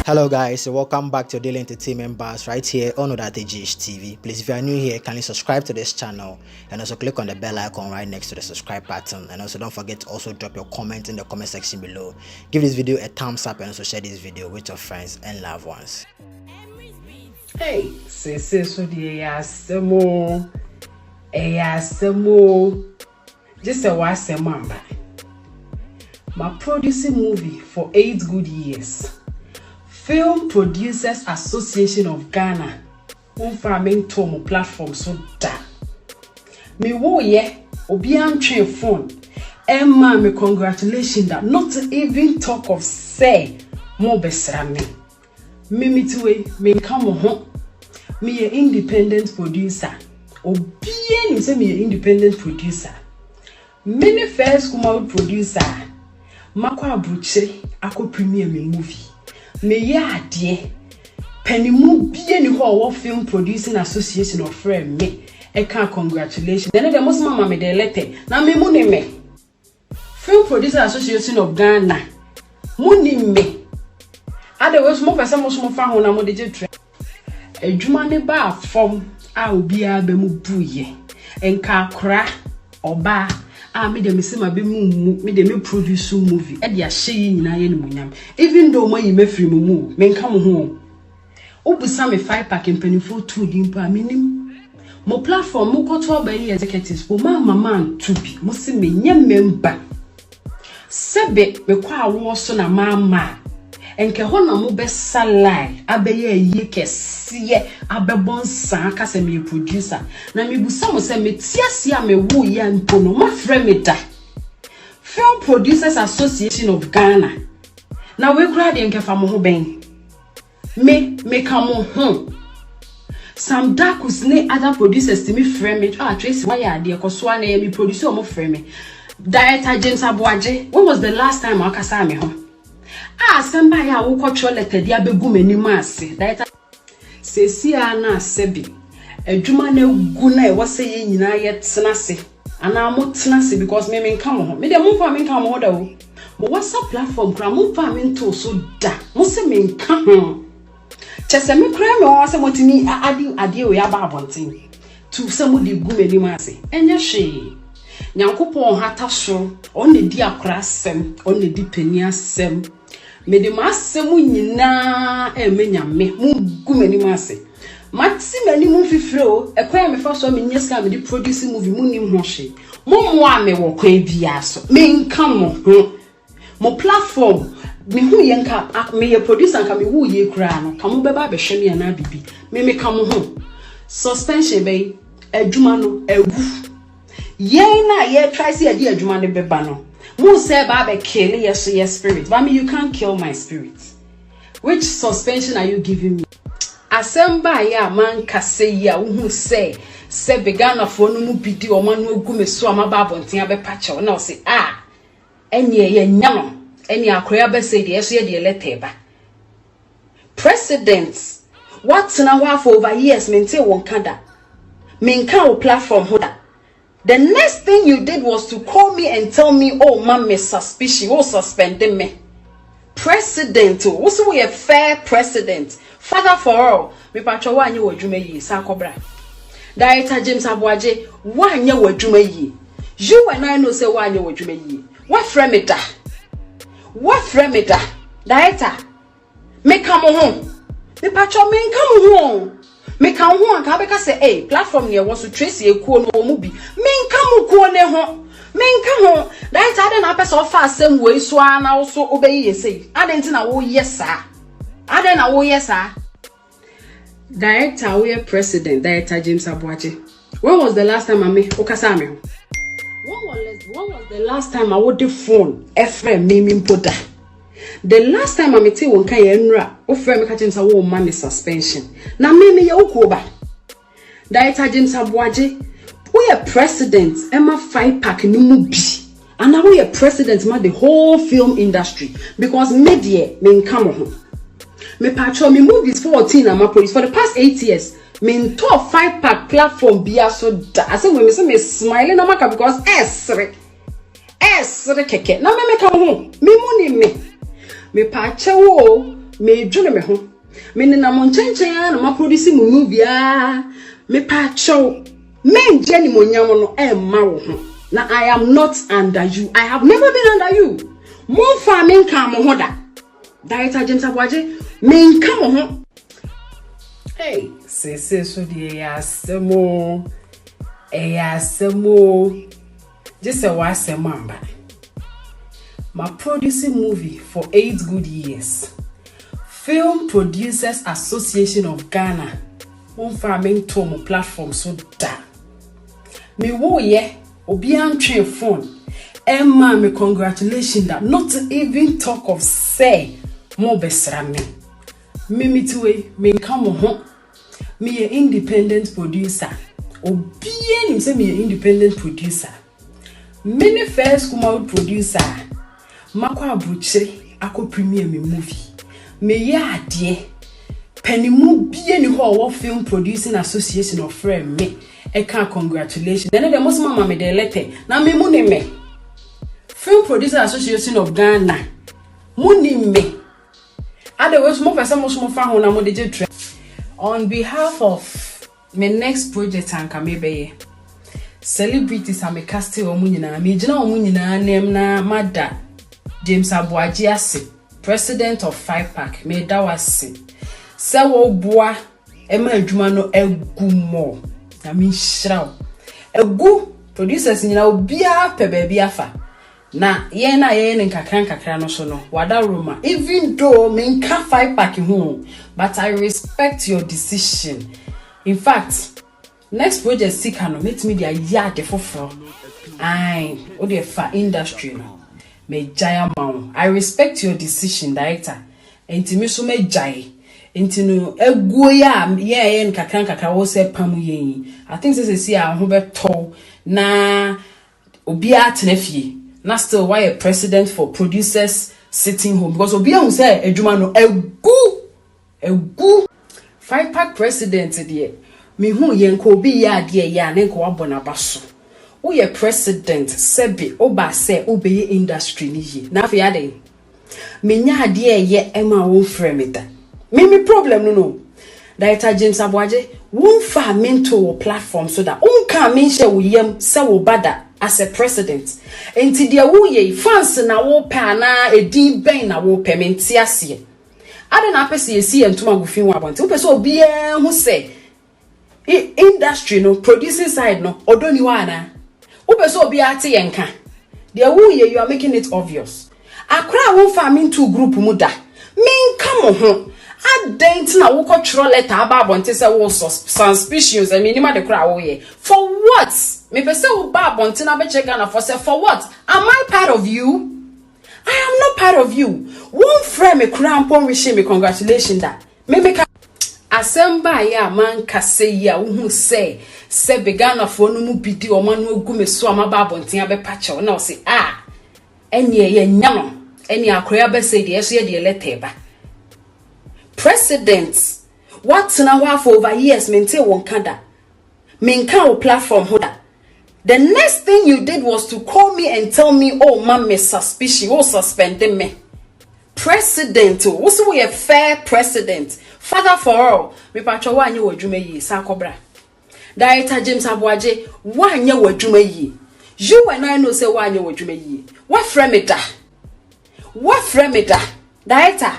Hello guys, so welcome back to Daily Entertainment Bars right here on GH TV. Please, if you are new here, kindly subscribe to this channel and also click on the bell icon right next to the subscribe button. And also don't forget to also drop your comment in the comment section below. Give this video a thumbs up and also share this video with your friends and loved ones. Hey, so the just a was a mamba. My producing movie for 8 good years. Film Producers Association of Ghana, farming Tomo platform so da. Me wo ye obian train phone. Emma me congratulations that not even talk of say mo besra me. Me tuwe me come home. Me a independent producer. Obian you say me a independent producer. Many first come out producer. Makwa abuche ako premiere me movie. Me ya adie penimu bie ni ho Film Producing Association of friend me e can congratulations then the most mama me de letter na me mu ni me Film Producing Association of Ghana mu ni me ade we smo pese mo smo fa ho na mo de je tre adwuma ne ba fom a obi a be mu buye enka kora oba me de me se ma be mu me de me produce movie e de a hye nyina ye ni munyam even though mo yi me free mu me nka mo ho obusa me 5 pack mpanifo 2 dimpa minim mo platform mo koto abayi executives po mama to be mo se me nya member sebe me kwa awo so na mama enke ho na mo be salai abaye ayi kese abebonsa aka se me producer na me busa mo se me tiase a me wo ya mpo no ma frɛ me da Film Producers Association of Ghana na we kura de enke fa mo ho ben me come home some darkus ne other producers to me frɛ me Tracey why ya de koso na me producer mo frɛ me director James Aboagye when was the last time akasa me ho samba ya wo kwotro letter dia begu manim ase director sesia na sebi adwuma na gu na e wose ye nyina ye tenase ana mo tenase because me nka mo ho me de mo fa me nka mo ho da wo mo WhatsApp platform kra mo fa me nto so da mo se me nka ho chese me kra me wo se motini ade we aba abonten tu se mo de gu manim ase enye hwe nyankopon hata so on ne di akra sem on ne di pani asem me de masemu nyina emenya me mu gumani mase mati mani mu fifro ekwa me fa so me nyeska me di produce movie mu nim ho hye mo ame wo kwan bia so me nka mo platform me hu ye nka me ye producer nka me hu ye kura no ka mo beba be hwe me na bibi me ka mo ho suspension be adwuma no agu yen na ye try see ade adwuma ne beba no Mo say Baba kill your spirit. But you can't kill my spirit. Which suspension are you giving me? Asemba ya man kase ya who say Begana for no bidi or man no gume so amababontin abepacha na say enye ye nyano enye akoya be say de so ye de leteba. President what na wa for over years maintain won kada. Menka o platform hoda. The next thing you did was to call me and tell me, oh, mom, me suspicious, oh, suspending me. President, also we a fair president. Father for all, me patro wa nye wadwuma yi, san kobra. Director James Aboagye, wa nye wadwuma yi. You and I know say wa nye wadwuma yi. What frame me da? What frame me da? Director, me come home. Me patro me come home. Me kan ho anka beka say platform ne wo so Tracey ekuo no mu bi me nka mu kuo ne ho me nka ho that ade na pesa ofa asem we so ana wo so obeyi yesei ade nti na wo yesa ade na wo yesa director we president director James Aboagye when was the last time me okasa me when was the last time I would the phone FM me mpoda the last time I met you won kan yenra o frɛ me ka James wo man suspension na me ye ukuba director James Aboagye we are president Emma 5 pack ni mu bi and now we are president ma the whole film industry because media me nka mo ho me patro me movies 14 am produce for the past 8 years Me top 5-pack platform bia so da. I say when me say me smiling na maka because esre keke. Na me ka ho. Me mu ni me. Me pa chewo, me dwene me ho. Me ni na mo nchenchen na ma produce mu movie a. Me pa chewo. Me nje ni mo nyam no e ma wo ho. Na I am not under you. I have never been under you. Mo fa me nka mo ho da. Director James Aboagye, me nka mo ho. Hey, say so the asemo. Just a wasemamba. My producing movie for 8 good years. Film Producers Association of Ghana. One farming tomo platform so da. Me wo ye obi antwe phone. Emma me congratulations that not even talk of say mo besra me. Me tuwe me nka mo ho. Me a independent producer. Obi eni say me a independent producer. Many first come out producer. Makwa abrochire ako premiere me movie. Me ye ade. Penimu bie ni ho film producing association of friend me. E can congratulations. Then the most mama me de letter. Na me mu ni me. Film Producer Association of Ghana. Mu ni me. Otherwise mo person mo fa ho na mo de je. On behalf of my next project anka me be celebrities am cast o mu nyina me gina o mu nyina nem na mada James Aboagye ase president of 5-pack me da wase se wo boa e ma adwuma no egu mo na me hiraw egu producers nyina obia pe ba bia fa na ye nkakra no so no wada roma even though me nka 5-pack ho but I respect your decision. In fact, next project sika no met me dia yard foforo ai o de fa industry no me jaya mawo. I respect your decision, director. Enti me so me jai enti no eguo ya ye nkakra wo se pam yen. I think say see a ho beto na obi atena fie na still why a president for producers sitting home because obi ahun say adwuma no egu 5-pack president there. Me hu yen ko obi ya de ya ne ko abona baso. Wo ye president sebi oba se obeye industry ni yi. Na fa ya de. Me nya de ye ema wo frame me da. Me problem no. Director James Aboagye won fa mentor platform so that unka mention wo yam se wo bada as a president. Enti dia wo ye fans na wo pa na edin ben na wo pe menti ase. Ade na pese esi entuma go fin wa bonte. Wo pese obi hu se industry no producing side no odoni wa na. Wo pese obi ate yenka. Dia wo ye you are making it obvious. Akra wo farming two group mu da. Menka mo ho. Adent na wo ko tro letter aba bonte se wo suspicious. I mean, ma de kra wo ye. For what? Me pese wo ba bonte na be check na for say for what? Am I part of you? I am not part of you. One friend me crampon wish me congratulations that. Me make asemba ya man kase ya wo say begana for no mu bidi o man no gu me so amaba bonten abepa che na o say enye ye nyam eni akroya be say de so ye de letter ba president what na wa for over years maintain won kada me nka o platform hoda. The next thing you did was to call me and tell me, oh, mom, me suspicious, oh, suspending me. President, also we a fair president. Father for all. Me pacho wa nye wajume yi, sa kobra. Director James Aboagye, wa nye wajume yi. You and I know say wa nye wajume yi. What frame it da? What frame it da? Director,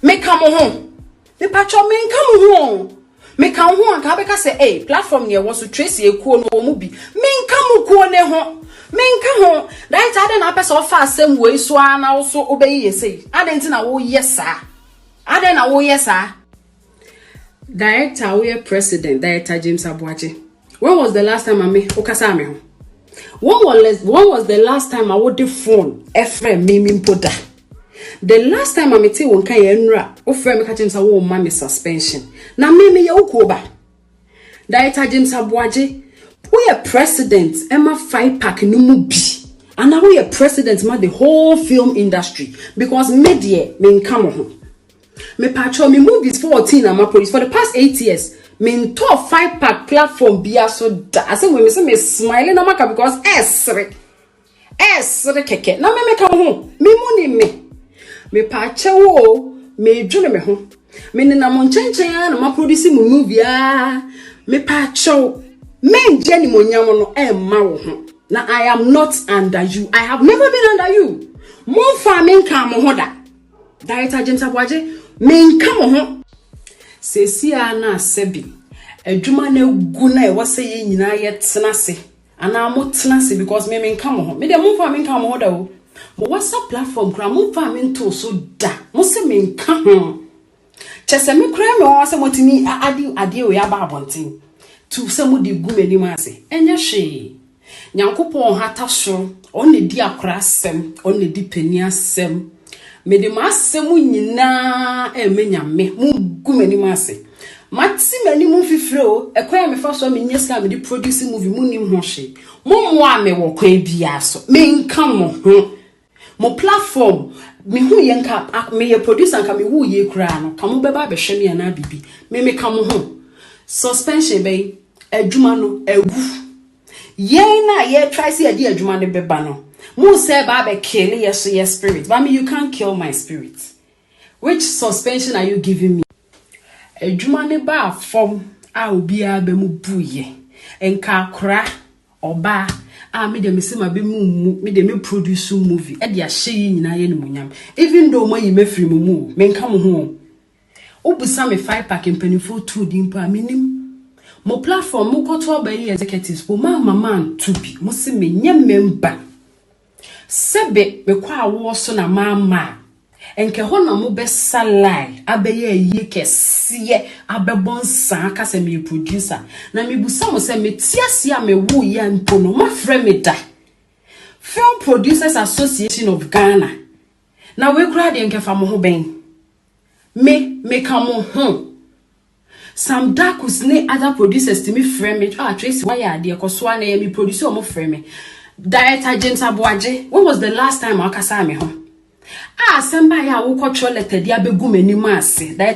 me come home. Me pacho me come home. Me kan ho anka beka say eh platform ne wo so Tracey ekuo no mu bi me nka mu kuo ne ho me nka ho that ade na pesa ofa asem we so ana wo so obeyi yesei ade nti na wo yesa ade na wo yesa. Director we president Director James Aboagye, when was the last time me okasa me ho? When was the last time I would the phone efrem me mpoda? The last time I met you on Kayenra, o friend me catching sa wo ma suspension. Na me ye ukoba. Director James Aboagye, we a president Emma 5-pack no mu bi. And now we a president ma the whole film industry because media me come ho. Me patcho me movies 14 am produce for the past 8 years. me to 5-pack platform bia so da. I say when me say me smiling na maka because esre keke na me ka ho me mu ni me pa chewo me dwene me ho me ni na mo nchenchen na ma produce mu movie me pa chewo me nje ni mo nyam no ma wo ho na I am not under you. I have never been under you. Mo fa me nka mo ho da director James Aboagye me nka mo ho sesia na sebi adwuma na gu na e wase ye nyina ye tenase ana mo tenase because me nka mo ho me de mo fa me nka mo ho da o mo WhatsApp platform kra mo fa me nto so da mo se me nka ho chese me kra me wase motini ade o ya ba abonten tu se mo de gu mani ma ase enye hwe nyankopon hata so on ne di akra asem on ne di pani asem me de ma asem nyina emenya me mu gu mani ma ase mati mani mu fifire o ekoya me fa so me nyeska me di produce movie mu nim ho hwe mo a me wo kwa bia so me nka mo ho mo platform me hu ye nka me ye producer nka me hu ye kura no ka mo beba be hwe me na bibi me ka mo ho suspension be adwuma no agu yen na ye Tracey adi adwuma ne beba no mo say ba be kill your spirit but me you can't kill my spirit. Which suspension are you giving me? Adwuma ne ba form a obi a be mu buye enka kra oba a me de me se ma be mu me de me produce movie e de a hye nyina ye ne munyam even though mo yi me free mu me nka mo ho obusa me 5-pack mpanifo 2 di mpa minim mo platform mo koto ba yi executives po man to be mo se me nya member sebe be kwa wo so na mama enke ho na mo be salai abeye yi kese abebonsa aka se me producer na me busa mo se me tiase a me wo ya mpo no ma frɛ me da Film Producers Association of Ghana na we kura de enke fa mo ho ben me ka mo ho some darkus ne other producers to me frame me Tracey why are there cause one me producer mo frame me director James Aboagye when was the last time akasa me ho semba ya wo kotro letter dia begu mani ma ase